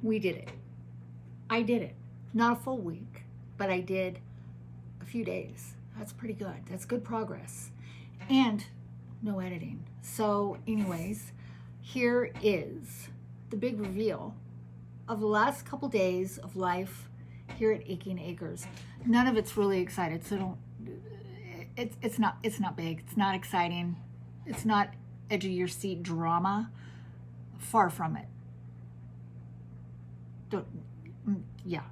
we did it. I did it. Not a full week, but I did a few days. That's pretty good. That's good progress. And no editing. So, anyways, here is the big reveal of the last couple days of life here at Aching Acres. None of it's really excited, so don't. It's not big. It's not exciting. It's not edge of your seat drama. Far from it. Yeah,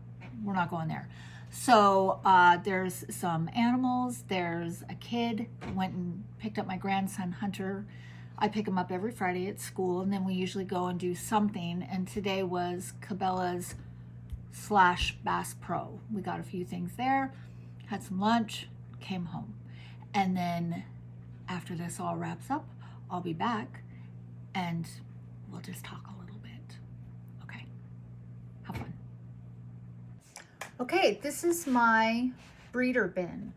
we're not going there. So there's some animals. There's a kid. Went and picked up my grandson Hunter. I pick him up every Friday at school, and then we usually go and do something. And today was Cabela's / Bass Pro. We got a few things there, had some lunch, came home. And then after this all wraps up, I'll be back and we'll just talk a little bit. Okay, have fun. Okay, this is my breeder bin.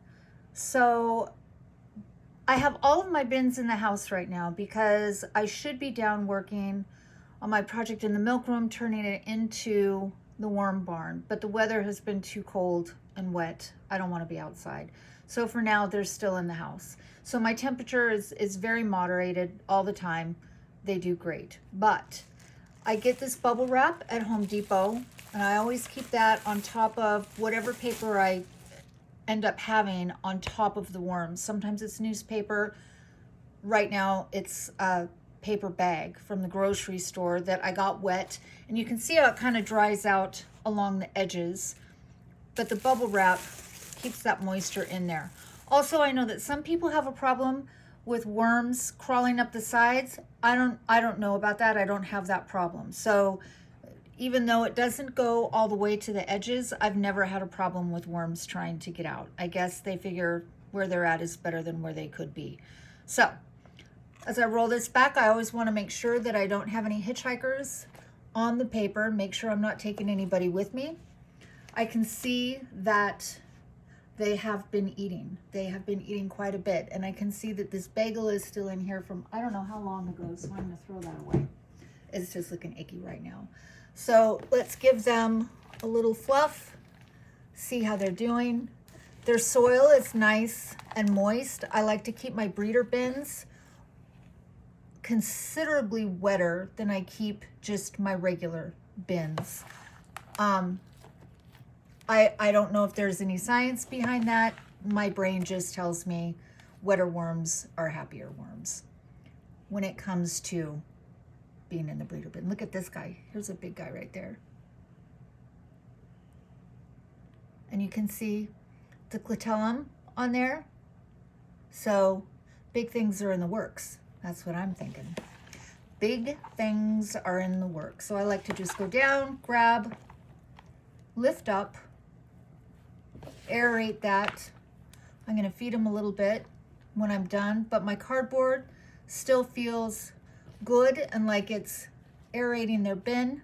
So I have all of my bins in the house right now because I should be down working on my project in the milk room, turning it into the worm barn, but the weather has been too cold and wet. I don't want to be outside. So for now, they're still in the house. So my temperature is very moderated all the time. They do great. But I get this bubble wrap at Home Depot, and I always keep that on top of whatever paper I end up having on top of the worms. Sometimes it's newspaper. Right now, it's a paper bag from the grocery store that I got wet. And you can see how it kind of dries out along the edges. But the bubble wrap keeps that moisture in there. Also, I know that some people have a problem with worms crawling up the sides. I don't know about that. I don't have that problem. So even though it doesn't go all the way to the edges, I've never had a problem with worms trying to get out. I guess they figure where they're at is better than where they could be. So as I roll this back, I always want to make sure that I don't have any hitchhikers on the paper, make sure I'm not taking anybody with me. I can see that they have been eating. They have been eating quite a bit. And I can see that this bagel is still in here from I don't know how long ago, so I'm gonna throw that away. It's just looking icky right now. So let's give them a little fluff, see how they're doing. Their soil is nice and moist. I like to keep my breeder bins considerably wetter than I keep just my regular bins. I don't know if there's any science behind that. My brain just tells me wetter worms are happier worms when it comes to being in the breeder bin. Look at this guy. Here's a big guy right there. And you can see the clitellum on there. So big things are in the works. That's what I'm thinking. Big things are in the works. So I like to just go down, grab, lift up, aerate that. I'm going to feed them a little bit when I'm done, but my cardboard still feels good and like it's aerating their bin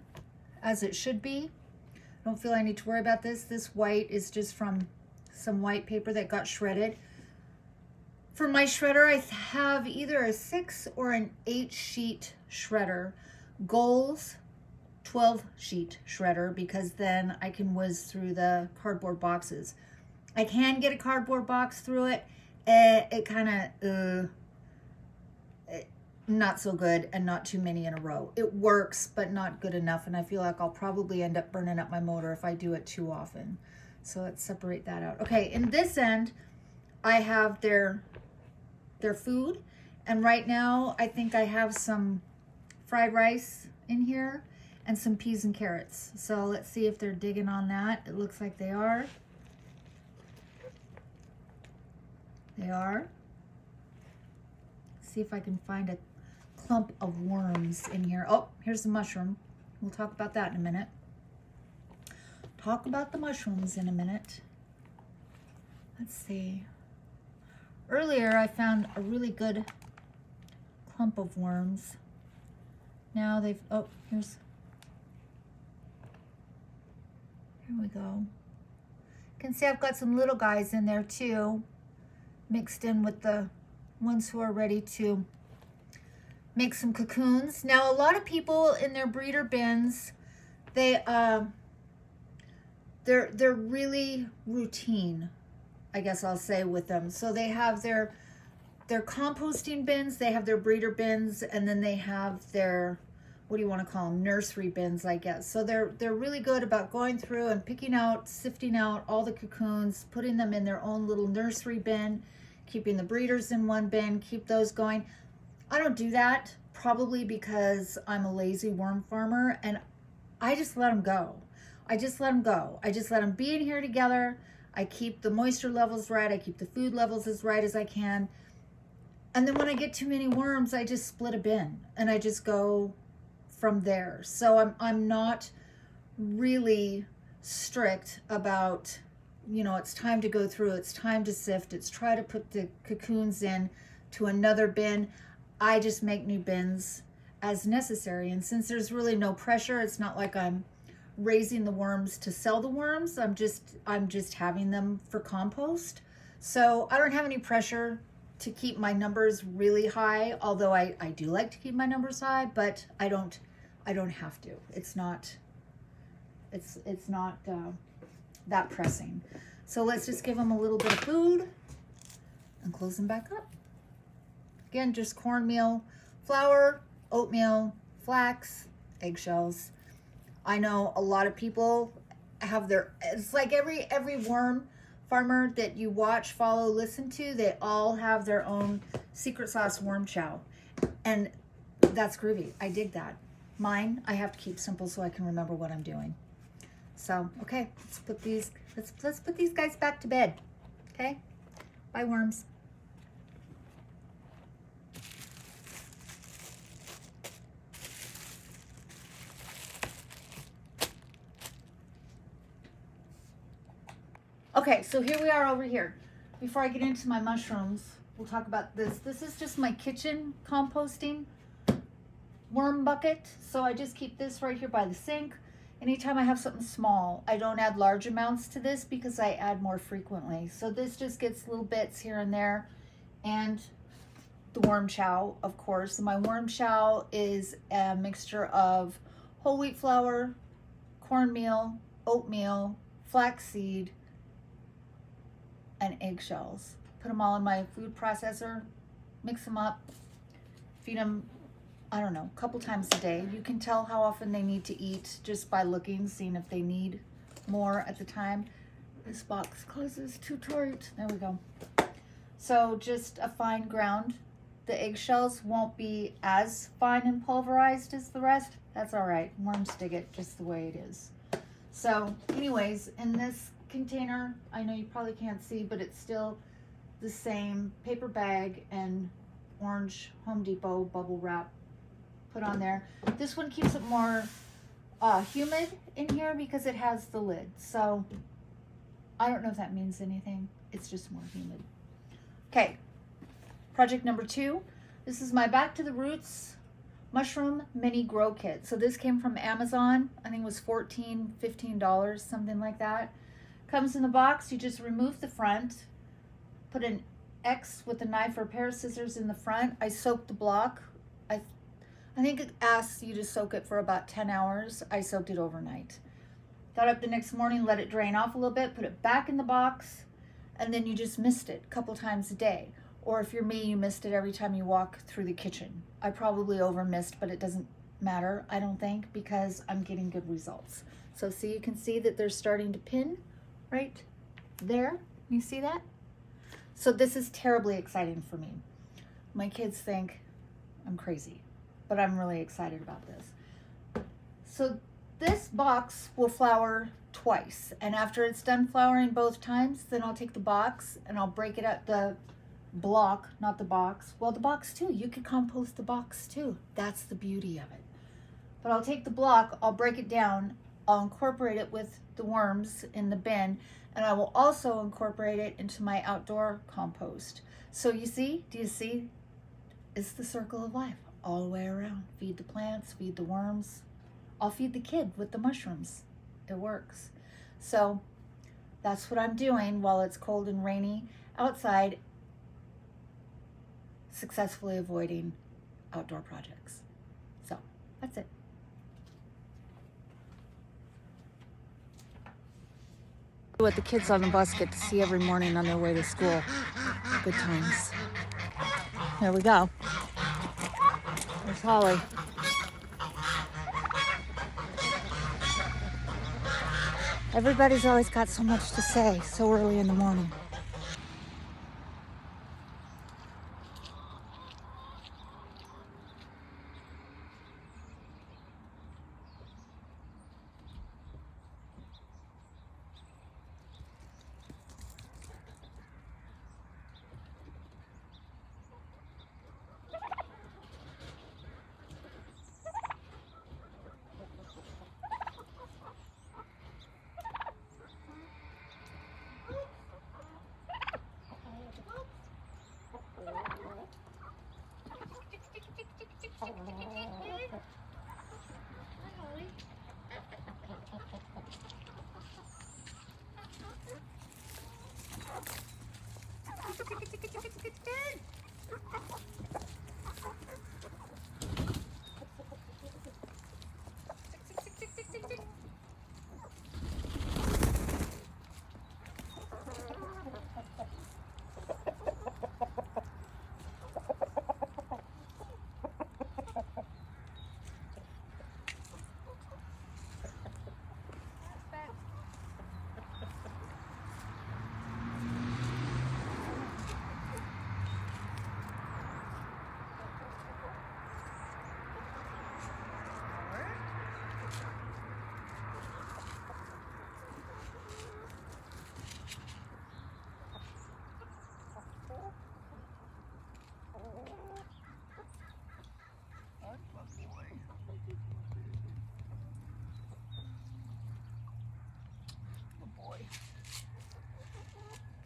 as it should be. I don't feel I need to worry about this. This white is just from some white paper that got shredded. For my shredder, I have either a 6 or an 8 sheet shredder. Goals 12 sheet shredder because then I can whiz through the cardboard boxes. I can get a cardboard box through it. It kind of not so good and not too many in a row. It works, but not good enough, and I feel like I'll probably end up burning up my motor if I do it too often. So let's separate that out. Okay, in this end, I have their food, and right now I think I have some fried rice in here and some peas and carrots. So let's see if they're digging on that. It looks like they are. They are. See if I can find a clump of worms in here. Oh, here's the mushroom. We'll talk about that in a minute. Talk about the mushrooms in a minute. Let's see. Earlier I found a really good clump of worms. Now they've, oh, here we go. You can see I've got some little guys in there too, mixed in with the ones who are ready to make some cocoons. Now, a lot of people in their breeder bins They they're really routine, I guess I'll say, with them. So they have their composting bins, they have their breeder bins, and then they have their, what do you want to call them, nursery bins, I guess. So they're really good about going through and picking out, sifting out all the cocoons, putting them in their own little nursery bin, keeping the breeders in one bin, keep those going. I don't do that, probably because I'm a lazy worm farmer, and I just let them go. I just let them go. I just let them be in here together. I keep the moisture levels right. I keep the food levels as right as I can. And then when I get too many worms, I just split a bin and I just go from there. So I'm not really strict about, you know, it's time to go through, it's time to sift, it's try to put the cocoons in to another bin. I just make new bins as necessary. And since there's really no pressure, it's not like I'm raising the worms to sell the worms. I'm just having them for compost. So I don't have any pressure to keep my numbers really high, although I do like to keep my numbers high, but I don't have to. It's not that pressing. So let's just give them a little bit of food and close them back up. Again, just cornmeal, flour, oatmeal, flax, eggshells. I know a lot of people have their, it's like every worm farmer that you watch, follow, listen to, they all have their own secret sauce worm chow. And that's groovy. I dig that. Mine, I have to keep simple so I can remember what I'm doing. So, okay, let's put these guys back to bed. Okay? Bye, worms. Okay, so here we are over here. Before I get into my mushrooms, we'll talk about this. This is just my kitchen composting worm bucket. So I just keep this right here by the sink. Anytime I have something small, I don't add large amounts to this because I add more frequently. So this just gets little bits here and there. And the worm chow, of course. My worm chow is a mixture of whole wheat flour, cornmeal, oatmeal, flaxseed, and eggshells. Put them all in my food processor, mix them up, feed them, I don't know, a couple times a day. You can tell how often they need to eat just by looking, seeing if they need more at the time. This box closes too tight. There we go. So just a fine ground. The eggshells won't be as fine and pulverized as the rest. That's all right. Worms dig it just the way it is. So anyways, in this container, I know you probably can't see, but it's still the same paper bag and orange Home Depot bubble wrap put on there. This one keeps it more humid in here because it has the lid. So I don't know if that means anything. It's just more humid. Okay, project number 2. This is my Back to the Roots mushroom mini grow kit. So this came from Amazon. I think it was $14, $15, something like that. Comes in the box. You just remove the front, put an X with a knife or a pair of scissors in the front. I soaked the block. I think it asks you to soak it for about 10 hours. I soaked it overnight. Got up the next morning, let it drain off a little bit, put it back in the box, and then you just mist it a couple times a day. Or if you're me, you mist it every time you walk through the kitchen. I probably over mist, but it doesn't matter, I don't think, because I'm getting good results. So see, you can see that they're starting to pin right there. You see that? So this is terribly exciting for me. My kids think I'm crazy, but I'm really excited about this. So this box will flower twice, and after it's done flowering both times, then I'll take the box and I'll break it up, the block, not the box. Well, the box too. You could compost the box too. That's the beauty of it. But I'll take the block, I'll break it down, I'll incorporate it with the worms in the bin, and I will also incorporate it into my outdoor compost. So you see, do you see? It's the circle of life all the way around. Feed the plants, feed the worms. I'll feed the kid with the mushrooms. It works. So that's what I'm doing while it's cold and rainy outside, successfully avoiding outdoor projects. So that's it. What the kids on the bus get to see every morning on their way to school. Good times. There we go. There's Holly. Everybody's always got so much to say so early in the morning.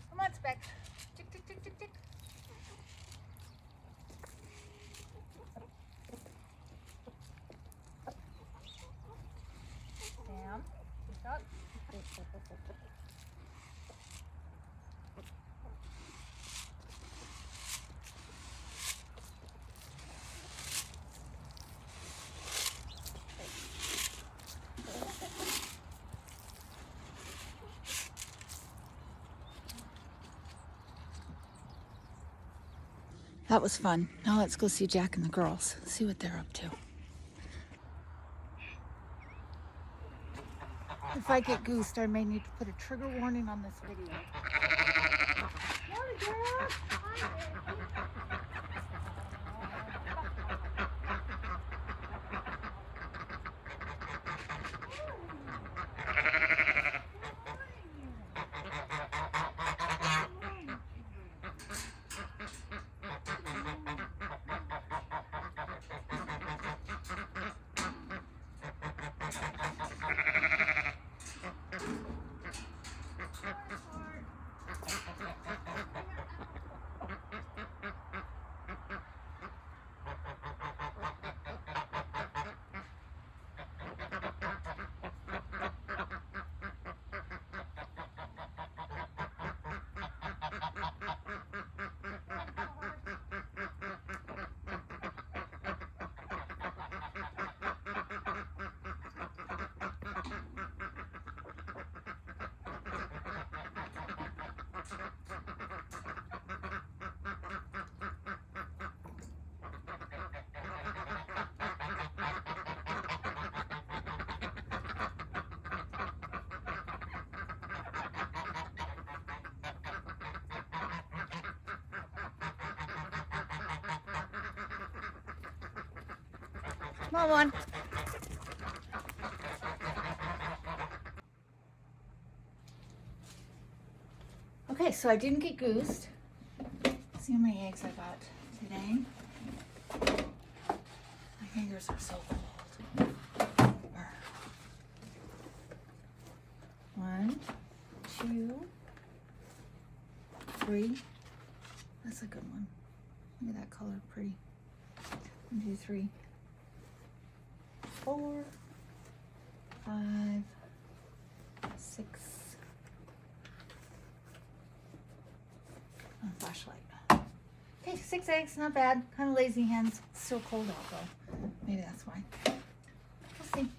Come on, Speck. Tick, tick, tick, tick, tick. Sam, pick up. That was fun. Now let's go see Jack and the girls, see what they're up to. If I get goosed, I may need to put a trigger warning on this video. Morning, girl. Come on. Okay, so I didn't get goosed. See how many eggs I got today. My fingers are so cold. 1, 2, 3. That's a good one. Look at that color, pretty. 1, 2, 3, 4, 5, 6. Oh, flashlight. Okay, 6 eggs, not bad. Kind of lazy hens. It's still cold out though. Maybe that's why. We'll see.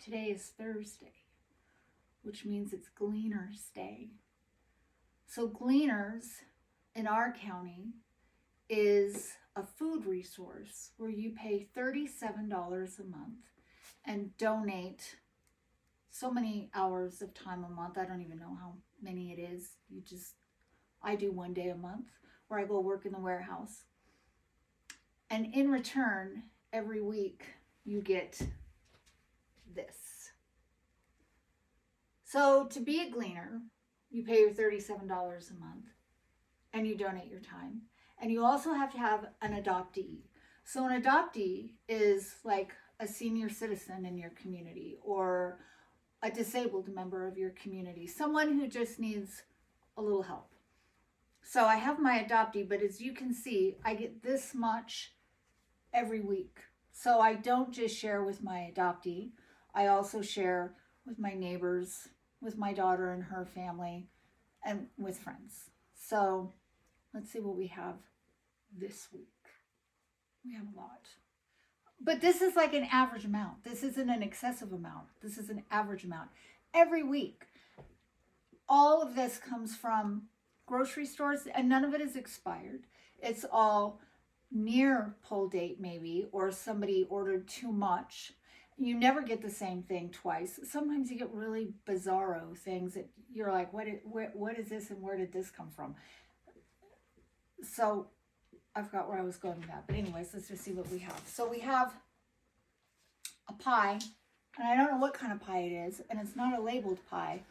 Today is Thursday, which means it's Gleaners Day. So Gleaners in our county is a food resource where you pay $37 a month and donate so many hours of time a month. I don't even know how many it is. I do one day a month where I go work in the warehouse. And in return, every week you get this. So to be a gleaner, you pay your $37 a month and you donate your time. And you also have to have an adoptee. So an adoptee is like a senior citizen in your community or a disabled member of your community, someone who just needs a little help. So I have my adoptee, but as you can see, I get this much every week. So I don't just share with my adoptee. I also share with my neighbors, with my daughter and her family, and with friends. So let's see what we have this week. We have a lot. But this is like an average amount. This isn't an excessive amount. This is an average amount. Every week, all of this comes from grocery stores, and none of it is expired. It's all near pull date maybe, or somebody ordered too much. You never get the same thing twice. Sometimes you get really bizarro things that you're like, what is this and where did this come from? So I forgot where I was going with that. But anyways, let's just see what we have. So we have a pie, and I don't know what kind of pie it is, and it's not a labeled pie,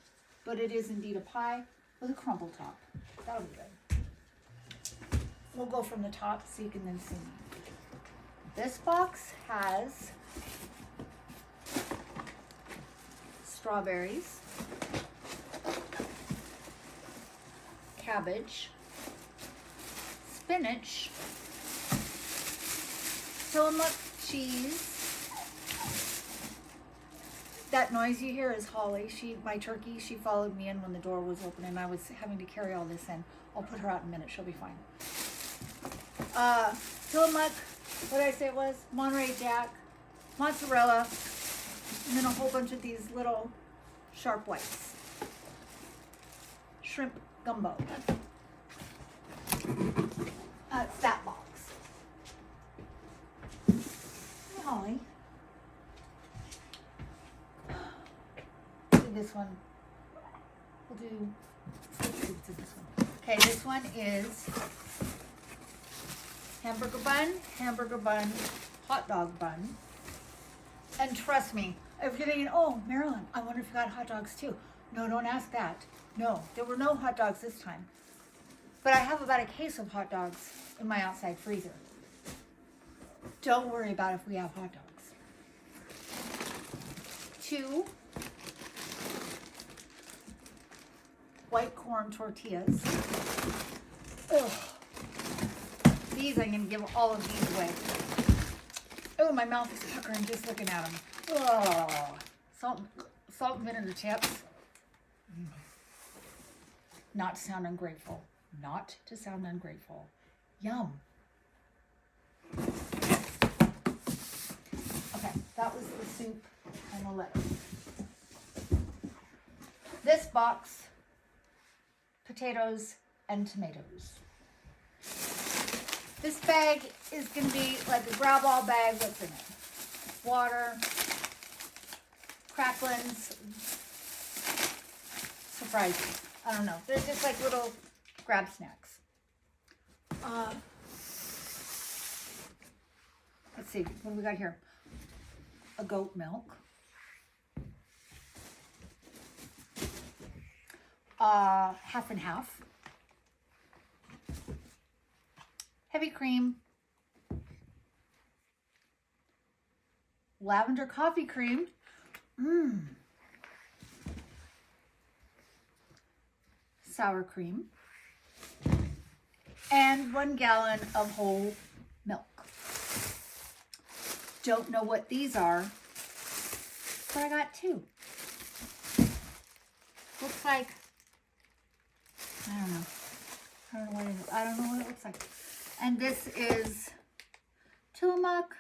but it is indeed a pie with a crumble top. That'll be good. We'll go from the top so you can then see me. This box has strawberries, cabbage, spinach, Tillamook cheese. That noise you hear is Holly. My turkey, she followed me in when the door was open and I was having to carry all this in. I'll put her out in a minute. She'll be fine. Tillamook, what did I say it was? Monterey Jack, mozzarella, and then a whole bunch of these little sharp whites. Shrimp gumbo. That box. Hey, Holly. Do this one. We'll do this one. Okay, this one is hamburger bun, hot dog bun. And trust me, if you're thinking, oh, Marilyn, I wonder if you got hot dogs too. No, don't ask that. No, there were no hot dogs this time. But I have about a case of hot dogs in my outside freezer. Don't worry about if we have hot dogs. 2 white corn tortillas. Ugh. These, I'm going to give all of these away. Oh, my mouth is puckering just looking at them. Ugh. Salt and vinegar chips. Not to sound ungrateful. Not to sound ungrateful. Yum. Okay, that was the soup and the lettuce. This box, potatoes and tomatoes. This bag is going to be like a grab-all bag. What's in it? Water, cracklins, surprises. I don't know. They're just like little grab snacks. Let's see. What do we got here? A goat milk. Half and half. Heavy cream. Lavender coffee cream. Sour cream. And 1 gallon of whole milk. Don't know what these are, but I got 2. Looks like, I don't know what it is. I don't know what it looks like. And this is Tillamook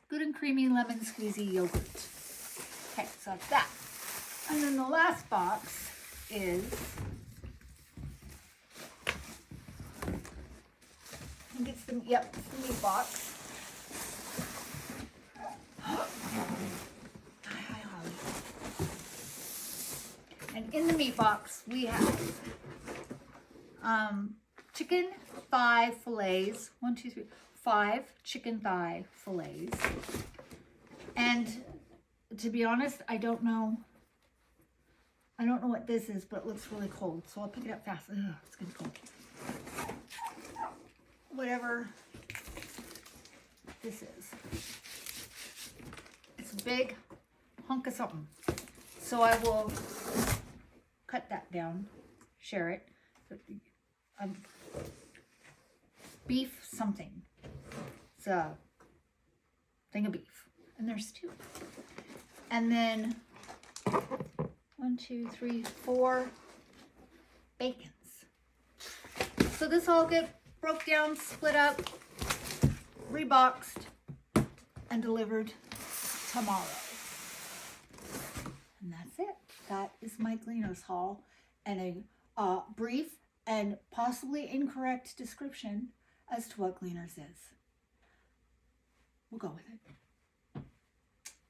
Good and Creamy Lemon Squeezy Yogurt. Okay, so that's that. And then the last box is, I think it's the meat box. Hi, Holly. And in the meat box, we have chicken thigh fillets. 1, 2, 3, 5 chicken thigh fillets. And to be honest, I don't know what this is, but it looks really cold. So I'll pick it up fast. Ugh, it's gonna be cold. Whatever this is. It's a big hunk of something. So I will cut that down, share it. Beef something. It's a thing of beef. And there's 2. And then 1, 2, 3, 4 bacons. So this all get broke down, split up, reboxed, and delivered tomorrow. And that's it. That is my Gleaners haul, and a brief and possibly incorrect description as to what Gleaners is. We'll go with it.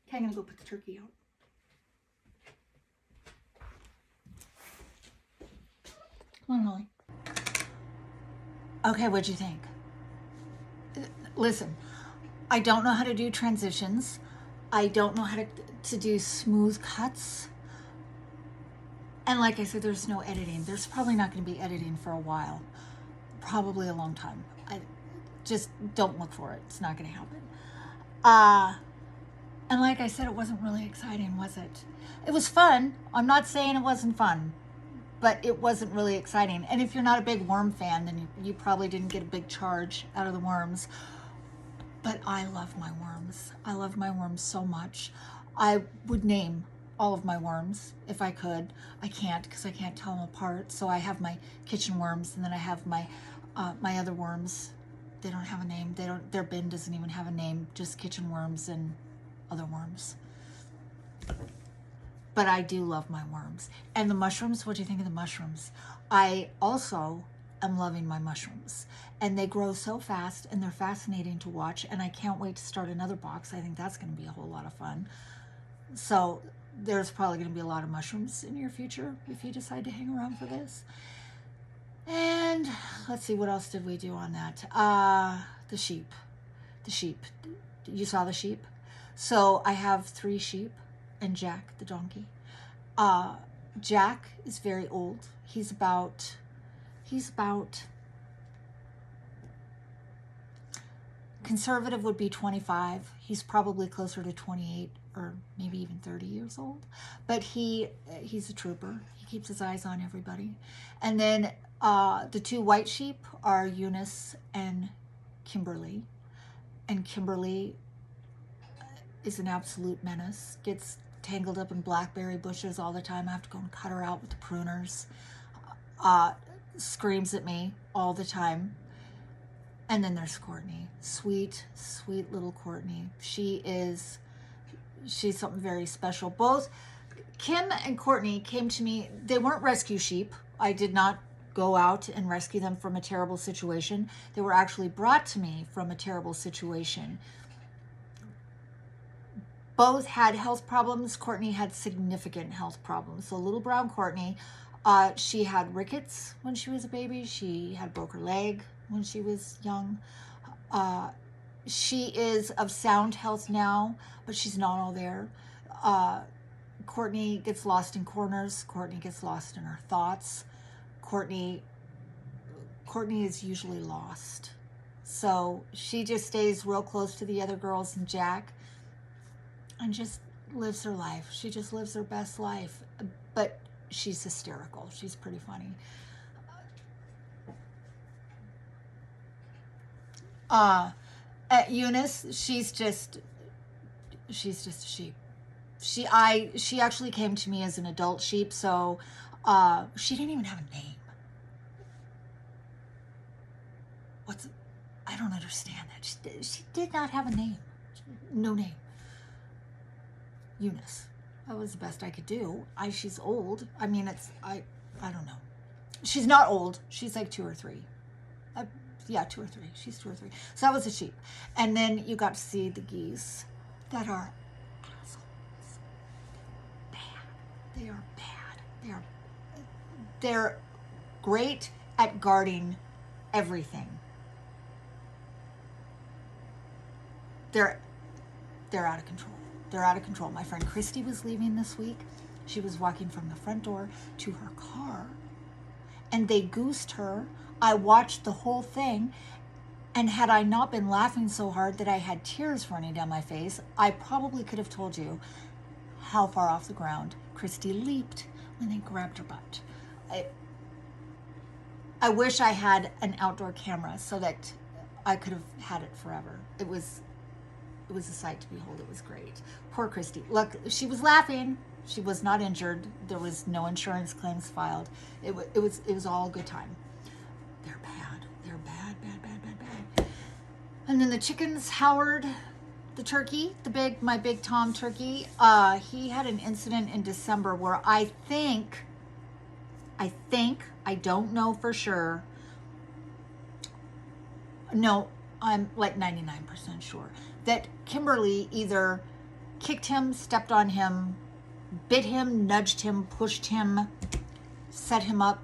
Okay, I'm gonna go put the turkey out. Come on, Holly. Okay, what'd you think? Listen, I don't know how to do transitions. I don't know how to do smooth cuts. And like I said, there's no editing. There's probably not going to be editing for a while. Probably a long time. I just don't look for it. It's not going to happen. And like I said, it wasn't really exciting, was it? It was fun. I'm not saying it wasn't fun, but it wasn't really exciting. And if you're not a big worm fan, then you probably didn't get a big charge out of the worms. But I love my worms. I love my worms so much. I would name all of my worms if I could. I can't because I can't tell them apart. So I have my kitchen worms, and then I have my other worms. They don't have a name. Their bin doesn't even have a name. Just kitchen worms and other worms. But I do love my worms. And the mushrooms, what do you think of the mushrooms? I also am loving my mushrooms. And they grow so fast, and they're fascinating to watch. And I can't wait to start another box. I think that's going to be a whole lot of fun. So there's probably going to be a lot of mushrooms in your future if you decide to hang around for this. And let's see, what else did we do on that? The sheep. You saw the sheep? So I have 3 sheep and Jack, the donkey. Jack is very old. He's about, conservative would be 25. He's probably closer to 28 or maybe even 30 years old. But he's a trooper. He keeps his eyes on everybody. And then the 2 white sheep are Eunice and Kimberly. And Kimberly is an absolute menace. Gets tangled up in blackberry bushes all the time. I have to go and cut her out with the pruners. Screams at me all the time. And then there's Courtney. Sweet, sweet little Courtney. She's something very special. Both Kim and Courtney came to me. They weren't rescue sheep. I did not go out and rescue them from a terrible situation. They were actually brought to me from a terrible situation. Both had health problems. Courtney had significant health problems. So little brown Courtney, she had rickets when she was a baby. She had broke her leg when she was young. She is of sound health now, but she's not all there. Courtney gets lost in corners. Courtney gets lost in her thoughts. Courtney is usually lost. So she just stays real close to the other girls and Jack and just lives her life. She just lives her best life. But she's hysterical. She's pretty funny. At Eunice, she's just a sheep. She actually came to me as an adult sheep, so she didn't even have a name. I don't understand that. She did not have a name. No name. Eunice. That was the best I could do. She's old. I mean, I don't know. She's not old. She's like 2 or 3. Yeah, 2 or 3. She's 2 or 3. So that was a sheep. And then you got to see the geese that are assholes. Bad. They are bad. They're great at guarding everything. They're out of control. They're out of control. My friend Christy was leaving this week. She was walking from the front door to her car, and they goosed her. I watched the whole thing, and had I not been laughing so hard that I had tears running down my face, I probably could have told you how far off the ground Christy leaped when they grabbed her butt. I wish I had an outdoor camera so that I could have had it forever. It was a sight to behold. It was great. Poor Christy. Look, she was laughing. She was not injured. There was no insurance claims filed. It was all a good time. They're bad. They're bad. And then the chickens, Howard, the turkey, my big Tom turkey, he had an incident in December where I think, I don't know for sure. No, I'm like 99% sure that Kimberly either kicked him, stepped on him, bit him, nudged him, pushed him, set him up.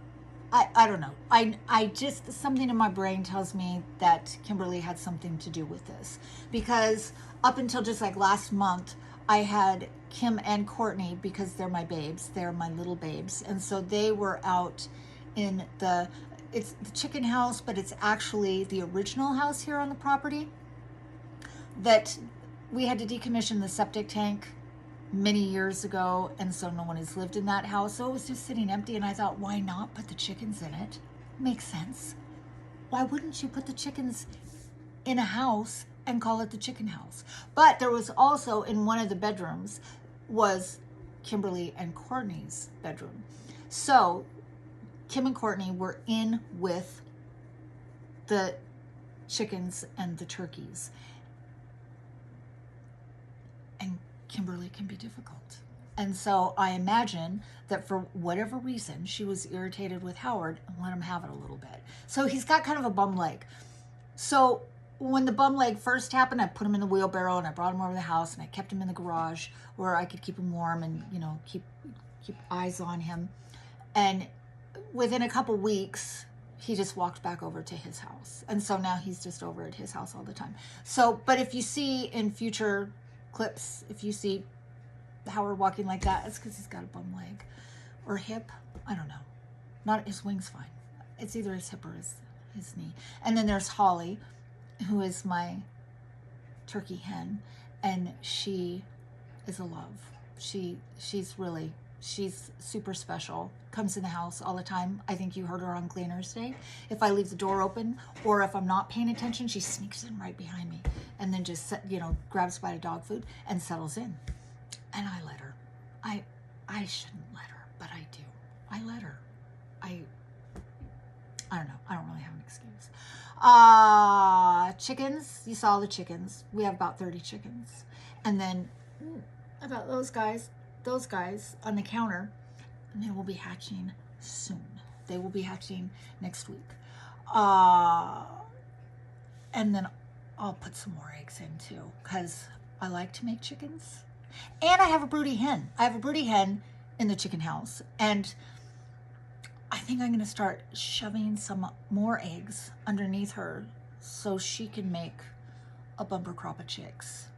I don't know. I just, something in my brain tells me that Kimberly had something to do with this, because up until just like last month, I had Kim and Courtney, because they're my babes, they're my little babes, and so they were out in it's the chicken house, but it's actually the original house here on the property that we had to decommission the septic tank many years ago, and so no one has lived in that house, so it was just sitting empty, and I thought, why not put the chickens in it? Makes sense. Why wouldn't you put the chickens in a house and call it the chicken house? But there was also, in one of the bedrooms, was Kimberly and Courtney's bedroom. So Kim and Courtney were in with the chickens and the turkeys. And Kimberly can be difficult. And so I imagine that for whatever reason, she was irritated with Howard and let him have it a little bit. So he's got kind of a bum leg. So when the bum leg first happened, I put him in the wheelbarrow and I brought him over to the house and I kept him in the garage where I could keep him warm and, keep eyes on him. And within a couple weeks, he just walked back over to his house. And so now he's just over at his house all the time. So, but if you see in future clips, if you see Howard walking like that, it's because he's got a bum leg or hip. I don't know. Not his wing's fine. It's either his hip or his knee. And then there's Holly, who is my turkey hen, and she is a love. She's super special. Comes in the house all the time. I think you heard her on Cleaners Day. If I leave the door open or if I'm not paying attention, she sneaks in right behind me and then just, grabs a bite of dog food and settles in. And I let her. I shouldn't let her, but I do. I let her. I don't know. I don't really have an excuse. Chickens. You saw the chickens. We have about 30 chickens. And then about those guys on the counter, and they will be hatching soon. They will be hatching next week. And then I'll put some more eggs in too, because I like to make chickens. And I have a broody hen. I have a broody hen in the chicken house. And I think I'm going to start shoving some more eggs underneath her so she can make a bumper crop of chicks,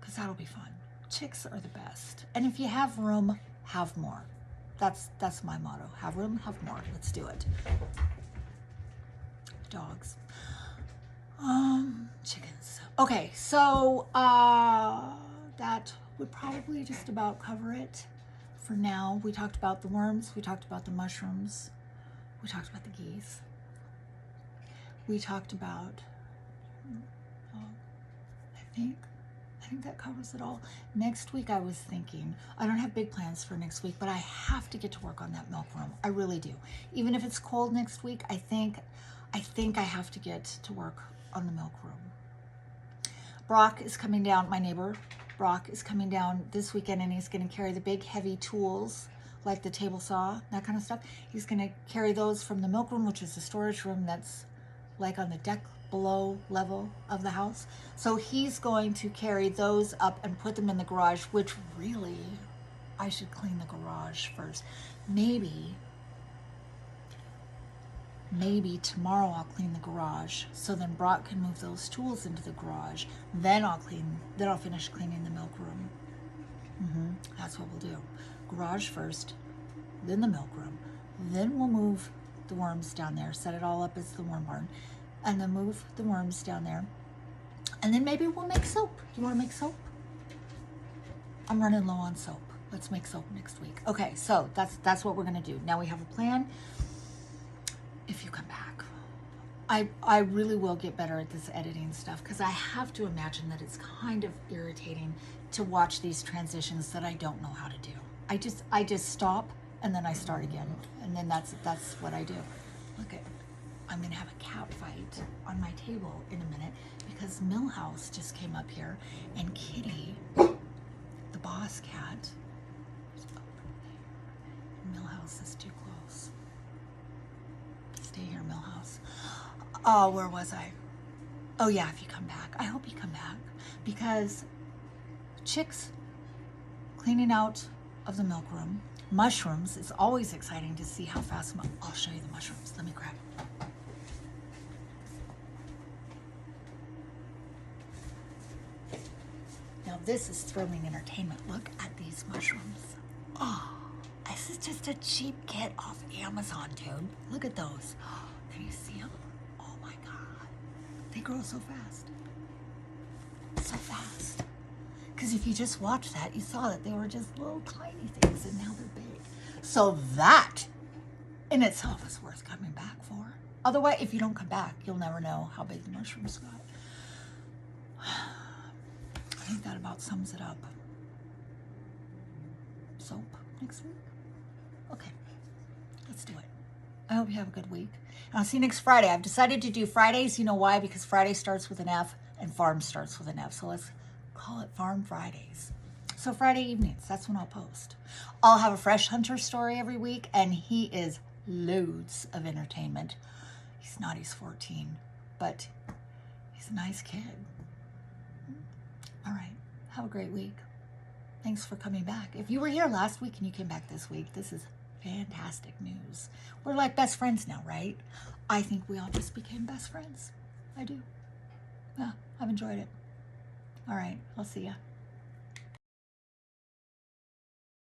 because that'll be fun. Chicks are the best. And if you have room, have more. That's my motto. Have room, have more. Let's do it. Dogs. Chickens. Okay, so that would probably just about cover it for now. We talked about the worms, we talked about the mushrooms, we talked about the geese. We talked about I think that covers it all. Next week, I was thinking, I don't have big plans for next week, but I have to get to work on that milk room. I really do. Even if it's cold next week, I think I have to get to work on the milk room. Brock is coming down, my neighbor, Brock is coming down this weekend and he's going to carry the big heavy tools like the table saw, that kind of stuff. He's going to carry those from the milk room, which is the storage room that's like on the deck below level of the house. So he's going to carry those up and put them in the garage, which really, I should clean the garage first. Maybe tomorrow I'll clean the garage, so then Brock can move those tools into the garage. Then I'll finish cleaning the milk room. That's what we'll do. Garage first, then the milk room. Then we'll move the worms down there, set it all up as the worm barn, and then move the worms down there. And then maybe we'll make soap. You want to make soap? I'm running low on soap. Let's make soap next week. Okay, so that's what we're gonna do. Now we have a plan. If you come back, I really will get better at this editing stuff, because I have to imagine that it's kind of irritating to watch these transitions that I don't know how to do. I just stop and then I start again, and then that's what I do. Look at, I'm gonna have a cat fight on my table in a minute because Millhouse just came up here, and Kitty, the boss cat, is over there. Millhouse is too close. Stay here, Millhouse. Oh, where was I? Oh yeah, if you come back. I hope you come back, because chicks cleaning out of the milk room, mushrooms, it's always exciting to see how fast, I'll show you the mushrooms. Let me grab it. Now this is thrilling entertainment. Look at these mushrooms. Oh, this is just a cheap kit off Amazon, dude. Look at those. Can you see them? Oh my God. They grow so fast. So fast. Because if you just watched that, you saw that they were just little tiny things, and now they're big. So that in itself is worth coming back for. Otherwise, if you don't come back, you'll never know how big the mushrooms got. I think that about sums it up. Soap next week? Okay, let's do it. I hope you have a good week. And I'll see you next Friday. I've decided to do Fridays. You know why? Because Friday starts with an F and farm starts with an F. So let's call it Farm Fridays. So Friday evenings, that's when I'll post. I'll have a Fresh Hunter story every week, and he is loads of entertainment. He's not, he's 14, but he's a nice kid. All right, have a great week. Thanks for coming back. If you were here last week and you came back this week, this is fantastic news. We're like best friends now, right? I think we all just became best friends. I do. Yeah, I've enjoyed it. All right, I'll see ya.